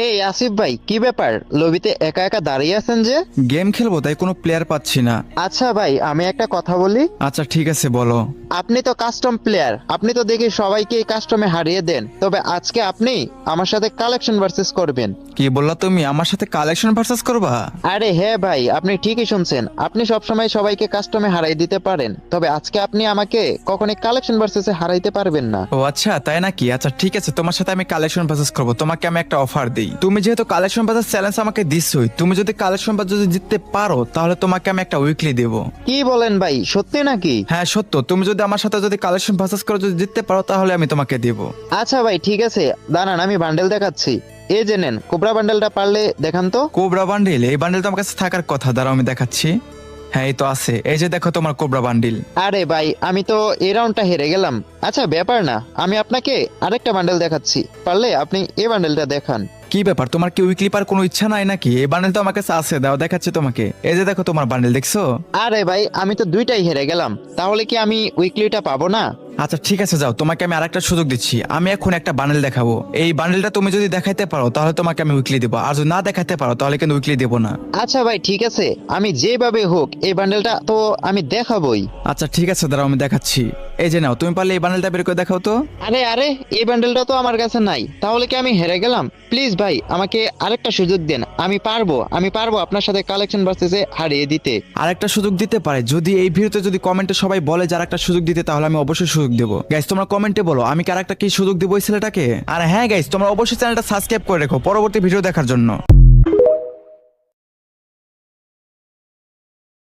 এই আসিফ ভাই, কি ব্যাপার লবিতে একা একা দাঁড়িয়ে আছেন যে? গেম খেলবো তাই কোনো প্লেয়ার পাচ্ছি না। আচ্ছা ভাই, আমি একটা কথা বলি। আচ্ছা ঠিক আছে বলো। আপনি তো কাস্টম প্লেয়ার, আপনি তো দেখি সবাইকে এই কাস্টমে হারিয়ে দেন, তবে আজকে আপনি আমার সাথে কালেকশন ভার্সেস করবেন। কি বললা তুমি, আমার সাথে কালেকশন ভার্সেস করবা? আরে হ্যাঁ ভাই, আপনি ঠিকই শুনছেন। আপনি সবসময় সবাইকে কাস্টমে হারাই দিতে পারেন, তবে আজকে আপনি আমাকে কখনোই কালেকশন ভার্সেসে হারাইতে পারবেন না। ও আচ্ছা তাই নাকি? আচ্ছা ঠিক আছে, তোমার সাথে আমি কালেকশন ভার্সেস করবো। তোমাকে আমি একটা অফার দিই, তুমি যেহেতু কালেকশন ভার্সেস চ্যালেঞ্জ আমাকে দিছই, তুমি যদি কালেকশন ভার্সেস যদি জিততে পারো তাহলে তোমাকে আমি একটা উইকলি দেবো। কি বলেন ভাই, সত্যি নাকি? হ্যাঁ সত্য, তুমি যদি আমার সাথে যদি কালেকশন ভার্সেস করে যদি জিততে পারো তাহলে আমি তোমাকে দেবো। আচ্ছা ভাই ঠিক আছে, দাঁড়ান আমি বান্ডেল দেখাচ্ছি। এই যে নেন, কোবরা বান্ডেলটা পারলে দেখান তো। Cobra bundle? এই বান্ডিল তো আমার কাছে থাকার কথা, দাঁড়াও আমি দেখাচ্ছি। হ্যাঁ এই তো আছে, এই যে দেখো তোমার কোবরা বান্ডিল। আরে ভাই, আমি তো এই রাউন্ডটা হেরে গেলাম। আচ্ছা ব্যাপার না, আমি আপনাকে আরেকটা বান্ডেল দেখাচ্ছি, পারলে আপনি এই বান্ডেলটা দেখান। কি ব্যাপার, তোমার কি উইকলি পার কোনো ইচ্ছা নাই নাকি? এই বান্ডেল তো আমার কাছে আছে, দাও দেখাচ্ছি তোমাকে। এই যে দেখো তোমার বান্ডেল, দেখছো? আরে ভাই, আমি তো দুইটাই হেরে গেলাম, তাহলে কি আমি উইকলিটা পাবো না? আচ্ছা ঠিক আছে যাও, তোমাকে আমি আরেকটা সুযোগ দিচ্ছি। আমি এখন একটা বান্ডেল দেখাবো, এই বান্ডেলটা তুমি যদি দেখাইতে পারো তাহলে তোমাকে আমি উইকলি দেবো, আর যদি না দেখাইতে পারো তাহলে কিন্তু উইকলি দেবো না। আচ্ছা ভাই ঠিক আছে, আমি যেভাবে হোক এই বান্ডেলটা তো আমি দেখাবোই। আচ্ছা ঠিক আছে দাঁড়াও আমি দেখাচ্ছি। এই যে নাও, তুমি পারলে এই বান্ডেলটা বের করে দেখাও তো। আরে আরে, এই বান্ডেলটা তো আমার কাছে নাই, তাহলে কি আমি হেরে গেলাম? প্লিজ ভাই, আমাকে আরেকটা সুযোগ দেন। আমি পারবো আপনার সাথে কালেকশন ভার্সেসে হারিয়ে দিতে। আরেকটা সুযোগ দিতে পারে, যদি এই ভিডিওতে যদি কমেন্টে সবাই বলে যে আরেকটা সুযোগ দিতে, তাহলে আমি অবশ্যই সুযোগ দেবো। গাইস তোমরা কমেন্টে বলো আমি কি আরেকটা কি সুযোগ দেবো এই ছেলেটাকে। আর হ্যাঁ গাইস, তোমরা অবশ্যই চ্যানেলটা সাবস্ক্রাইব করে রেখো পরবর্তী ভিডিও দেখার জন্য।